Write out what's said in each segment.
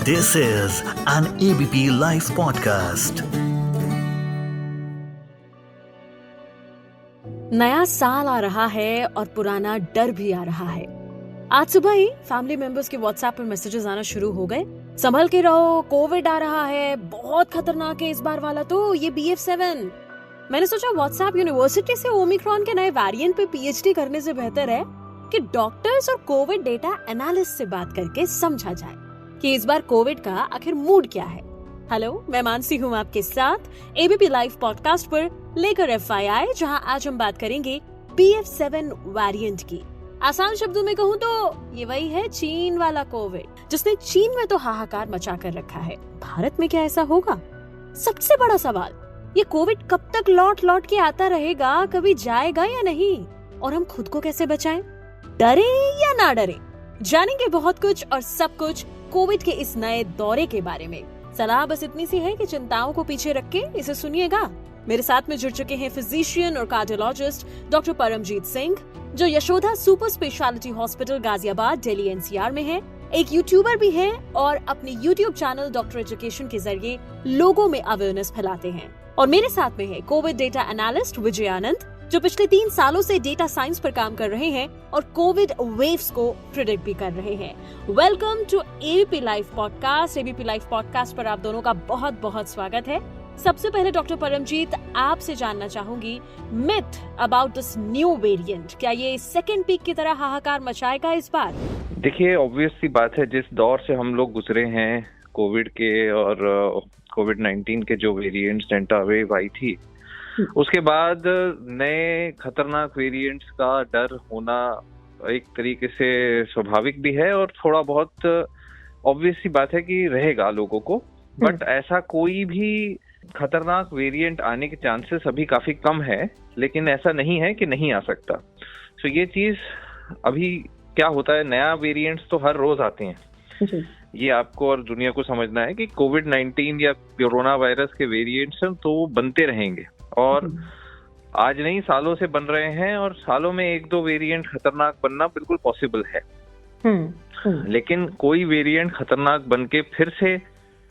This is an ABP Life podcast. नया साल आ रहा है और पुराना डर भी आ रहा है। आज सुबह ही फैमिली मेंबर्स के व्हाट्सएप पर मैसेजेस आना शुरू हो गए। संभल के रहो, कोविड आ रहा है, बहुत खतरनाक है इस बार वाला तो, ये BF7। मैंने सोचा व्हाट्सएप यूनिवर्सिटी से ओमिक्रॉन के नए वेरिएंट पे PhD करने से बेहतर है कि डॉक्टर्स और कोविड डेटा एनालिस्ट से बात करके समझा जाए कि इस बार कोविड का आखिर मूड क्या है। हेलो, मैं मानसी हूँ आपके साथ ABP लाइव पॉडकास्ट पर लेकर FYI, जहां आज हम बात करेंगे BF7 वेरिएंट की। आसान शब्दों में कहूँ तो ये वही है चीन वाला कोविड, जिसने चीन में तो हाहाकार मचा कर रखा है। भारत में क्या ऐसा होगा? सबसे बड़ा सवाल, ये कोविड कब तक लौट लौट के आता रहेगा, कभी जाएगा या नहीं? और हम खुद को कैसे बचाएं? डरे या ना डरे? जानेंगे बहुत कुछ और सब कुछ कोविड के इस नए दौरे के बारे में। सलाह बस इतनी सी है कि चिंताओं को पीछे रख के इसे सुनिएगा। मेरे साथ में जुड़ चुके हैं फिजिशियन और कार्डियोलॉजिस्ट डॉक्टर परमजीत सिंह, जो Yashoda super speciality hospital Ghaziabad Delhi NCR में है। एक यूट्यूबर भी हैं और अपने यूट्यूब चैनल डॉक्टर एजुकेशन के जरिए लोगों में अवेयरनेस फैलाते हैं। और मेरे साथ में है Covid data analyst Vijay Anand, जो पिछले 3 सालों से डेटा साइंस पर काम कर रहे हैं और कोविड वेव्स को प्रिडिक्ट भी कर रहे हैं। Welcome to ABP live podcast. ABP live podcast पर आप दोनों का बहुत बहुत स्वागत है। सबसे पहले डॉक्टर परमजीत, आपसे जानना चाहूंगी myth about this new variant. क्या ये सेकेंड पीक की तरह हाहाकार मचाएगा इस बार? देखिए, ऑब्वियस सी बात है, जिस दौर से हम लोग गुजरे हैं कोविड के और कोविड-19 के जो वेरिएंट्स डेल्टा वेव आई थी, उसके बाद नए खतरनाक वेरिएंट्स का डर होना एक तरीके से स्वाभाविक भी है और थोड़ा बहुत ऑब्वियस सी बात है कि रहेगा लोगों को। बट ऐसा कोई भी खतरनाक वेरिएंट आने के चांसेस अभी काफी कम है, लेकिन ऐसा नहीं है कि नहीं आ सकता। सो ये चीज अभी क्या होता है, नया वेरिएंट्स तो हर रोज आते हैं। ये आपको और दुनिया को समझना है कि कोविड-19 या कोरोना वायरस के वेरिएंट्स हैं तो वो बनते रहेंगे और आज नहीं सालों से बन रहे हैं और सालों में 1-2 वेरिएंट खतरनाक बनना बिल्कुल पॉसिबल है। लेकिन कोई वेरिएंट खतरनाक बन के फिर से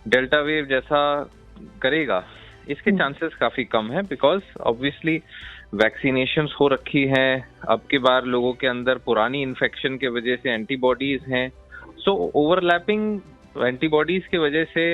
डेल्टा वेव जैसा करेगा, इसके चांसेस काफी कम है, बिकॉज ऑब्वियसली वैक्सीनेशंस हो रखी हैं। अब के बार लोगों के अंदर पुरानी इन्फेक्शन के वजह से एंटीबॉडीज हैं, सो ओवरलैपिंग एंटीबॉडीज के वजह से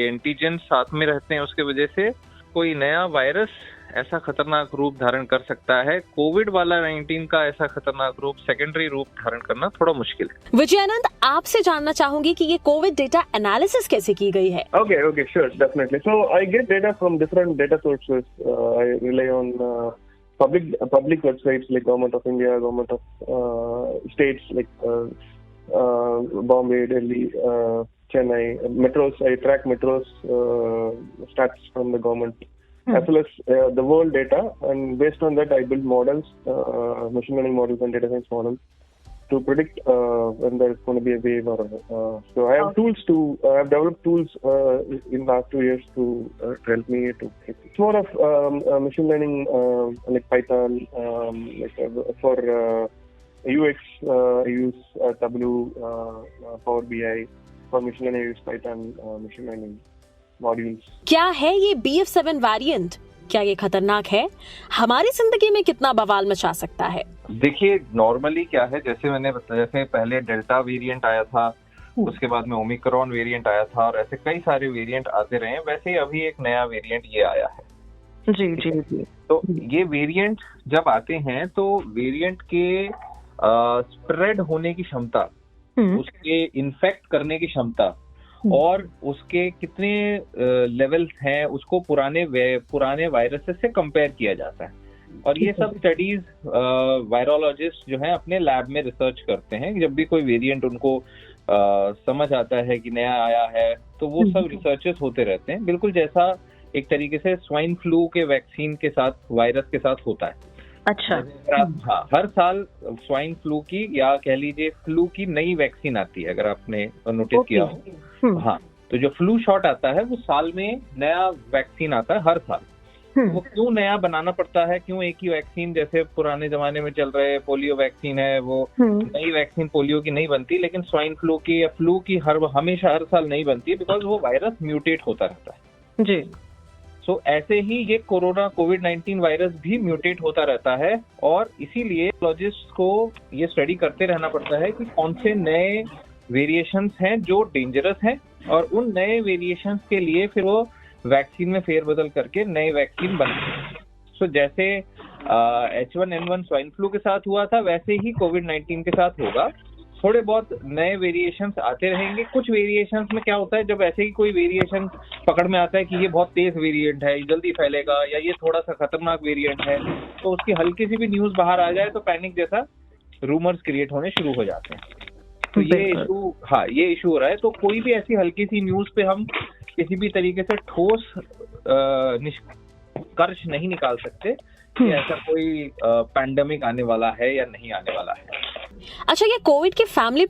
एंटीजन साथ में रहते हैं, उसके वजह से कोई नया वायरस ऐसा खतरनाक रूप धारण कर सकता है। कोविड वाला 19 का ऐसा खतरनाक रूप, सेकेंडरी रूप धारण करना थोड़ा मुश्किल है। विजय आनंद, आपसे जानना चाहूंगी कि ये कोविड डेटा एनालिसिस कैसे की गई है? Okay, sure, definitely. So I get data from different data sources. I rely on public websites like Government of India, Government of states like Bombay, Delhi, Chennai, metros. I track metros stats from the government, as well as the world data, and based on that I build models, machine learning models and data science models to predict when there is going to be a wave or so I have I have developed tools in last 2 years to help me to. It's more of machine learning like Python, for UX I use Tableau, Power BI. For machine learning I use Python machine learning modules. क्या है ये BF7 variant? क्या ये खतरनाक है? हमारी जिंदगी में कितना बवाल मचा सकता है? देखिए, नॉर्मली क्या है, जैसे मैंने बताया, जैसे पहले डेल्टा वेरिएंट आया था, उसके बाद में ओमिक्रॉन वेरिएंट आया था और ऐसे कई सारे वेरिएंट आते रहे हैं, वैसे ही अभी एक नया वेरिएंट ये आया है। जी। तो ये वेरिएंट जब आते हैं तो वेरिएंट के स्प्रेड होने की क्षमता, उसके इन्फेक्ट करने की क्षमता और उसके कितने लेवल्स हैं, उसको पुराने वायरसेस से कंपेयर किया जाता है। और ये सब स्टडीज वायरोलॉजिस्ट जो हैं अपने लैब में रिसर्च करते हैं। जब भी कोई वेरिएंट उनको समझ आता है कि नया आया है, तो वो सब रिसर्चेस होते रहते हैं, बिल्कुल जैसा एक तरीके से स्वाइन फ्लू के वैक्सीन के साथ, वायरस के साथ होता है। अच्छा। हाँ, हर साल स्वाइन फ्लू की या कह लीजिए फ्लू की नई वैक्सीन आती है, अगर आपने नोटिस किया हो। हाँ, तो जो फ्लू शॉट आता है वो साल में नया वैक्सीन आता है हर साल। वो क्यों नया बनाना पड़ता है, क्यों एक ही वैक्सीन जैसे पुराने जमाने में चल रहे पोलियो वैक्सीन है, वो नई वैक्सीन पोलियो की नहीं बनती, लेकिन स्वाइन फ्लू की या फ्लू की हमेशा हर साल नहीं बनती है, बिकॉज वो वायरस म्यूटेट होता रहता है जी। सो ऐसे ही ये कोविड-19 वायरस भी म्यूटेट होता रहता है, और इसीलिए बायोलॉजिस्ट को ये स्टडी करते रहना पड़ता है कि कौन से नए वेरिएशंस हैं जो डेंजरस हैं, और उन नए वेरिएशंस के लिए फिर वो वैक्सीन में फेरबदल करके नए वैक्सीन बनते हैं। सो जैसे H1N1 स्वाइन फ्लू के साथ हुआ था, वैसे ही कोविड-19 के साथ होगा। थोड़े बहुत नए वेरिएशंस आते रहेंगे। कुछ वेरिएशंस में क्या होता है, जब ऐसे ही कोई वेरिएशन पकड़ में आता है कि ये बहुत तेज वेरिएंट है, जल्दी फैलेगा, या ये थोड़ा सा खतरनाक वेरिएंट है, तो उसकी हल्की सी भी न्यूज बाहर आ जाए तो पैनिक जैसा रूमर्स क्रिएट होने शुरू हो जाते हैं। तो ये इशू हो रहा है। तो कोई भी ऐसी हल्की सी न्यूज पे हम किसी भी तरीके से ठोस निष्कर्ष नहीं निकाल सकते कि ऐसा कोई पैंडेमिक आने वाला है या नहीं आने वाला है। अच्छा, ये कोविड की फैमिली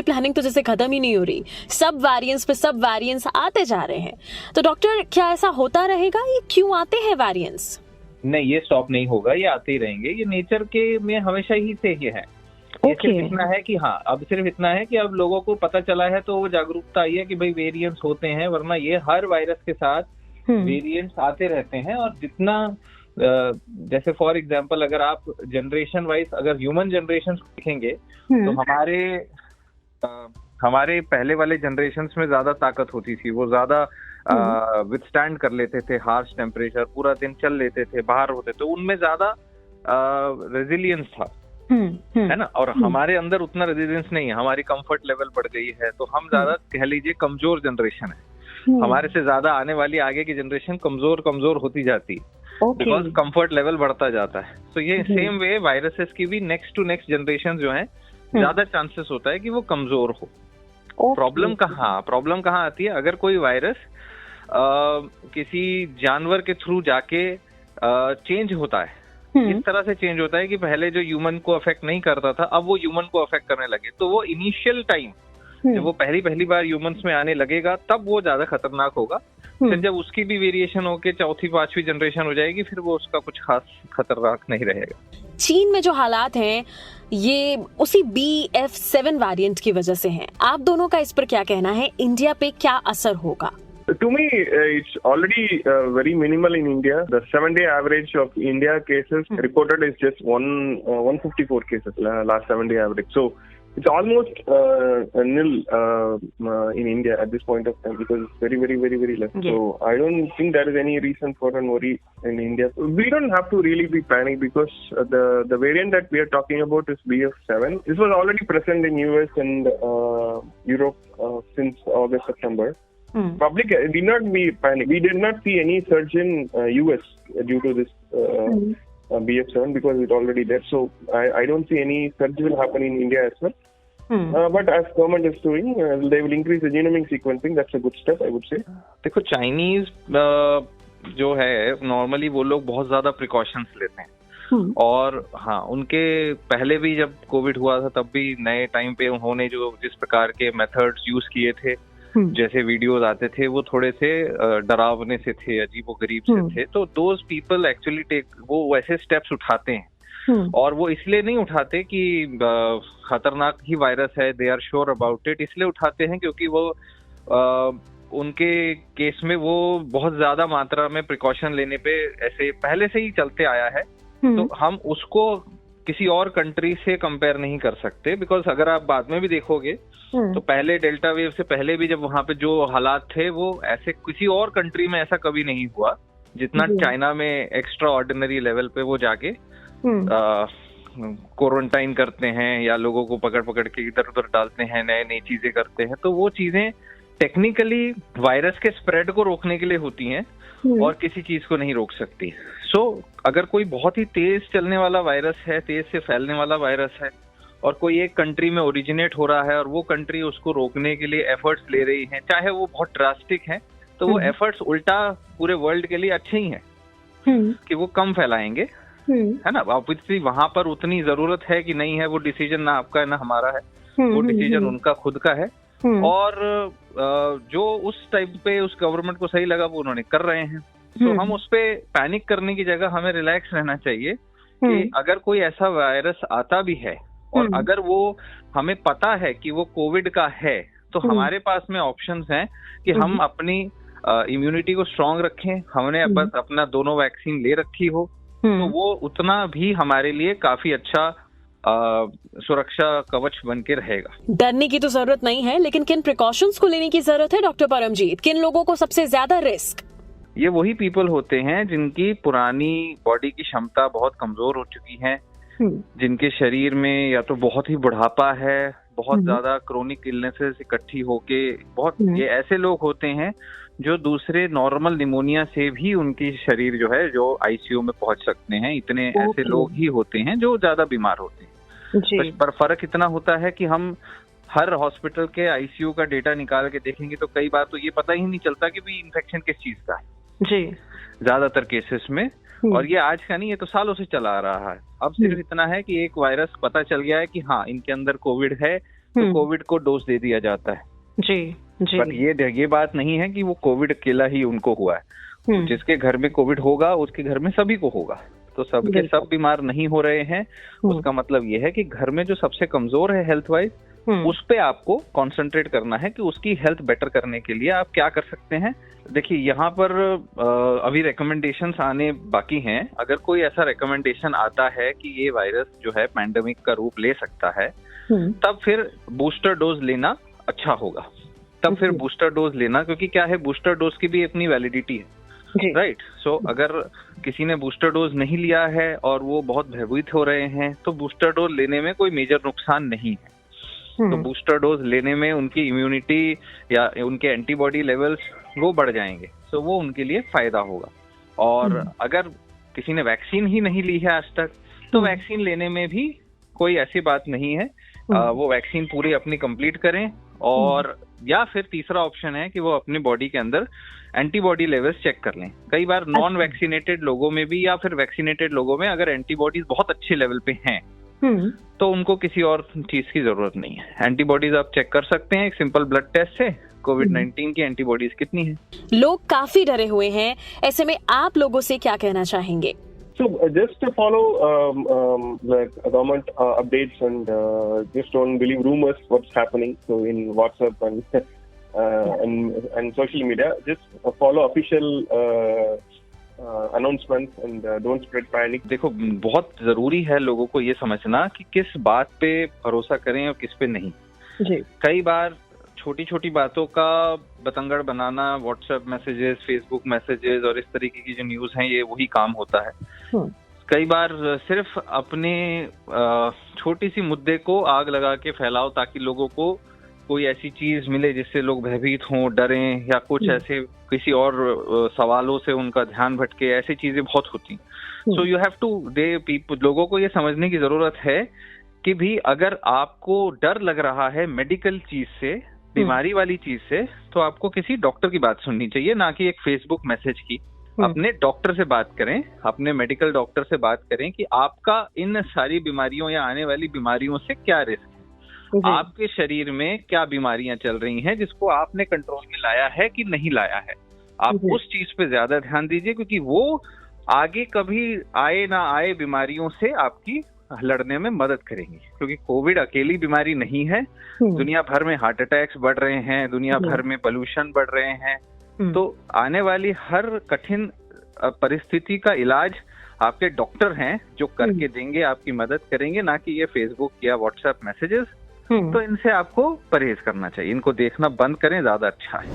प्लानिंग तो जैसे खत्म ही नहीं हो रही, सब वेरिएंट्स पे सब वेरिएंट्स आते जा रहे हैं। तो डॉक्टर, क्या ऐसा होता रहेगा? ये क्यों आते हैं वेरिएंट्स? नहीं, ये स्टॉप नहीं होगा, ये आते ही रहेंगे। ये नेचर के में हमेशा ही से ही है। सिर्फ इतना है कि अब सिर्फ इतना है कि अब लोगों को पता चला है, तो वो जागरूकता आई है कि भाई वेरिएंट्स होते हैं, वरना ये हर वायरस के साथ वेरिएंट्स आते रहते हैं। और जितना जैसे फॉर एग्जांपल अगर आप जनरेशन वाइज अगर ह्यूमन जनरेशन देखेंगे तो हमारे पहले वाले जनरेशन्स में ज्यादा ताकत होती थी, वो ज्यादा विथस्टैंड कर लेते थे हार्श टेम्परेचर, पूरा दिन चल लेते थे, बाहर होते थे, उनमें ज्यादा रेजिलियंस था, है ना। और हमारे अंदर उतना रेजिलियंस नहीं है, हमारी कंफर्ट लेवल बढ़ गई है, तो हम ज्यादा कह लीजिए कमजोर जनरेशन है। हमारे से ज्यादा आने वाली आगे की जनरेशन कमजोर होती जाती है, बिकॉज कंफर्ट लेवल बढ़ता जाता है। तो ये सेम वे वायरसेस की भी नेक्स्ट टू नेक्स्ट जनरेशन जो है ज्यादा चांसेस होता है कि वो कमजोर हो। प्रॉब्लम कहाँ आती है, अगर कोई वायरस किसी जानवर के थ्रू जाके चेंज होता है, इस तरह से चेंज होता है कि पहले जो ह्यूमन को अफेक्ट नहीं करता था, अब वो ह्यूमन को अफेक्ट करने लगे, तो वो इनिशियल टाइम जब वो पहली बार ह्यूमंस में आने लगेगा, तब वो ज्यादा खतरनाक होगा। फिर जब उसकी भी वेरिएशन होके चौथी पांचवी जनरेशन हो जाएगी, फिर वो उसका कुछ खास खतरनाक नहीं रहेगा। चीन में जो हालात हैं ये उसी BF7 वेरिएंट की वजह से हैं। आप दोनों का इस पर क्या कहना है? इंडिया पे क्या असर होगा? To me, it's already very minimal in India. The 7-day average of India cases reported is just 154 cases, last 7-day average. So it's almost nil in India at this point of time, because it's very, very, very, very less. So I don't think there is any reason for a worry in India. We don't have to really be panicked, because the variant that we are talking about is BF7. This was already present in US and Europe since August, September. Public did not be panicked. We did not see any surge in US due to this BF7, because it's already there. So I don't see any surge will happen in India as well. But as government is doing, they will increase the genomic sequencing. That's a good step, I would say. देखो, Chinese जो है normally वो लोग बहुत ज्यादा precautions लेते हैं, और उनके पहले भी जब कोविड हुआ था तब भी नए टाइम पे उन्होंने जो जिस प्रकार के मेथड्स यूज किए थे, जैसे वीडियोस आते थे, वो थोड़े से डरावने से थे, अजीबोगरीब से थे। तो दोज पीपल एक्चुअली वो वैसे स्टेप्स उठाते हैं, और वो इसलिए नहीं उठाते कि खतरनाक ही वायरस है, they are sure about it, इसलिए उठाते हैं क्योंकि वो उनके केस में वो बहुत ज्यादा मात्रा में प्रिकॉशन लेने पे ऐसे पहले से ही चलते आया है। तो हम उसको किसी और कंट्री से कंपेयर नहीं कर सकते, बिकॉज अगर आप बाद में भी देखोगे तो पहले डेल्टा वेव से पहले भी जब वहां पे जो हालात थे, वो ऐसे किसी और कंट्री में ऐसा कभी नहीं हुआ जितना चाइना में एक्स्ट्रा ऑर्डिनरी लेवल पे वो जाके क्वारंटाइन करते हैं या लोगों को पकड़ के इधर उधर डालते हैं, नई चीजें करते हैं। तो वो चीजें टेक्निकली वायरस के स्प्रेड को रोकने के लिए होती हैं और किसी चीज को नहीं रोक सकती। सो अगर कोई बहुत ही तेज चलने वाला वायरस है, तेज से फैलने वाला वायरस है, और कोई एक कंट्री में ओरिजिनेट हो रहा है और वो कंट्री उसको रोकने के लिए एफर्ट्स ले रही है, चाहे वो बहुत ड्रास्टिक है, तो वो एफर्ट्स उल्टा पूरे वर्ल्ड के लिए अच्छे ही हैं कि वो कम फैलाएंगे, है ना। ऑब्वियसली वहां पर उतनी जरूरत है कि नहीं है, वो डिसीजन ना आपका है ना हमारा है, वो डिसीजन उनका खुद का है, और जो उस टाइम पे उस गवर्नमेंट को सही लगा वो उन्होंने कर रहे हैं। तो हम उस पे पैनिक करने की जगह हमें रिलैक्स रहना चाहिए कि अगर कोई ऐसा वायरस आता भी है और अगर वो हमें पता है कि वो कोविड का है, तो हमारे पास में ऑप्शंस हैं कि हम अपनी इम्यूनिटी को स्ट्रांग रखें। हमने बस अपना दोनों वैक्सीन ले रखी हो तो वो उतना भी हमारे लिए काफी अच्छा सुरक्षा कवच बन के रहेगा। डरने की तो जरूरत नहीं है, लेकिन किन प्रिकॉशंस को लेने की जरूरत है डॉक्टर परमजीत? किन लोगों को सबसे ज्यादा रिस्क? ये वही पीपल होते हैं जिनकी पुरानी बॉडी की क्षमता बहुत कमजोर हो चुकी है, जिनके शरीर में या तो बहुत ही बुढ़ापा है, बहुत ज्यादा क्रोनिक इलनेसेस इकट्ठी होके बहुत, ये ऐसे लोग होते हैं जो दूसरे नॉर्मल निमोनिया से भी उनकी शरीर जो है जो आईसीयू में पहुंच सकते हैं। इतने ऐसे लोग ही होते हैं जो ज्यादा बीमार होते हैं। पर फर्क इतना होता है कि हम हर हॉस्पिटल के आईसीयू का डेटा निकाल के देखेंगे तो कई बार तो ये पता ही नहीं चलता कि भी इन्फेक्शन किस चीज का है जी, ज्यादातर केसेस में। और ये आज का नहीं, ये तो सालों से चला आ रहा है। अब सिर्फ इतना है कि एक वायरस पता चल गया है कि हाँ इनके अंदर कोविड है, तो कोविड को डोज दे दिया जाता है। जी जी। बट ये बात नहीं है कि वो कोविड अकेला ही उनको हुआ है। जिसके घर में कोविड होगा उसके घर में सभी को होगा, तो सबके सब बीमार नहीं हो रहे हैं। उसका मतलब ये है कि घर में जो सबसे कमजोर है हेल्थ वाइज, उस पे आपको कंसंट्रेट करना है कि उसकी हेल्थ बेटर करने के लिए आप क्या कर सकते हैं। देखिए यहाँ पर अभी रिकमेंडेशंस आने बाकी हैं। अगर कोई ऐसा रिकमेंडेशन आता है कि ये वायरस जो है पैंडेमिक का रूप ले सकता है, तब फिर बूस्टर डोज लेना अच्छा होगा। तब फिर बूस्टर डोज लेना, क्योंकि क्या है बूस्टर डोज की भी अपनी वैलिडिटी है, राइट। सो अगर किसी ने बूस्टर डोज नहीं लिया है और वो बहुत भयभीत हो रहे हैं, तो बूस्टर डोज लेने में कोई मेजर नुकसान नहीं है। तो बूस्टर डोज लेने में उनकी इम्यूनिटी या उनके एंटीबॉडी लेवल्स वो बढ़ जाएंगे, तो वो उनके लिए फायदा होगा। और अगर किसी ने वैक्सीन ही नहीं ली है आज तक, तो वैक्सीन लेने में भी कोई ऐसी बात नहीं है। वो वैक्सीन पूरी अपनी कंप्लीट करें, और या फिर तीसरा ऑप्शन है कि वो अपनी बॉडी के अंदर एंटीबॉडी लेवल्स चेक कर लें। कई बार नॉन वैक्सीनेटेड लोगों में भी या फिर वैक्सीनेटेड लोगों में अगर एंटीबॉडीज बहुत अच्छे लेवल पे हैं, तो उनको किसी और चीज की जरूरत नहीं है। एंटीबॉडीज आप चेक कर सकते हैं एक सिंपल ब्लड टेस्ट से, कोविड-19 की एंटीबॉडीज कितनी है। लोग काफी डरे हुए हैं, ऐसे में आप लोगों से क्या कहना चाहेंगे? So just to follow like government updates and just don't believe rumors what's happening. So in WhatsApp and social media, just follow official announcements and don't spread panic. देखो बहुत जरूरी है लोगों को ये समझना कि किस बात पे भरोसा करें और किस पे नहीं। जी। कई बार छोटी छोटी बातों का बतंगड़ बनाना, व्हाट्सएप मैसेजेस, फेसबुक मैसेजेस और इस तरीके की जो न्यूज हैं, ये वही काम होता है। कई बार सिर्फ अपने छोटी सी मुद्दे को आग लगा के फैलाओ ताकि लोगों को कोई ऐसी चीज मिले जिससे लोग भयभीत हों, डरें, या कुछ ऐसे किसी और सवालों से उनका ध्यान भटके। ऐसी चीजें बहुत होती। सो यू हैव टू लोगों को ये समझने की जरूरत है कि भी अगर आपको डर लग रहा है मेडिकल चीज से, बीमारी वाली चीज से, तो आपको किसी डॉक्टर की बात सुननी चाहिए, ना कि एक फेसबुक मैसेज की। अपने डॉक्टर से बात करें, अपने मेडिकल डॉक्टर से बात करें कि आपका इन सारी बीमारियों या आने वाली बीमारियों से क्या रिस्क है, आपके शरीर में क्या बीमारियां चल रही हैं जिसको आपने कंट्रोल में लाया है कि नहीं लाया है। आप उस चीज पे ज्यादा ध्यान दीजिए, क्योंकि वो आगे कभी आए ना आए बीमारियों से आपकी लड़ने में मदद करेंगी। क्योंकि कोविड अकेली बीमारी नहीं है, दुनिया भर में हार्ट अटैक्स बढ़ रहे हैं, दुनिया भर में पोल्यूशन बढ़ रहे हैं। तो आने वाली हर कठिन परिस्थिति का इलाज आपके डॉक्टर हैं जो करके देंगे, आपकी मदद करेंगे, ना कि ये फेसबुक या व्हाट्सएप मैसेजेस। तो इनसे आपको परहेज करना चाहिए, इनको देखना बंद करें, ज्यादा अच्छा है।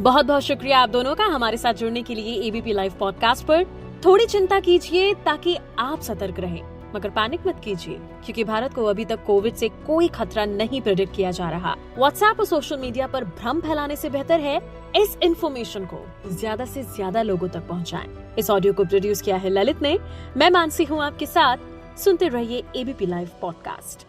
बहुत बहुत शुक्रिया आप दोनों का हमारे साथ जुड़ने के लिए एबीपी लाइव पॉडकास्ट पर। थोड़ी चिंता कीजिए ताकि आप सतर्क रहें, मगर पैनिक मत कीजिए, क्योंकि भारत को अभी तक कोविड से कोई खतरा नहीं प्रेडिक्ट किया जा रहा। व्हाट्सएप और सोशल मीडिया पर भ्रम फैलाने से बेहतर है इस इंफॉर्मेशन को ज्यादा से ज्यादा लोगों तक पहुंचाएं। इस ऑडियो को प्रोड्यूस किया है ललित ने। मैं मानसी हूँ आपके साथ। सुनते रहिए ABP live podcast.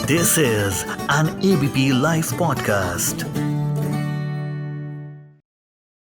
This is an ABP Live podcast.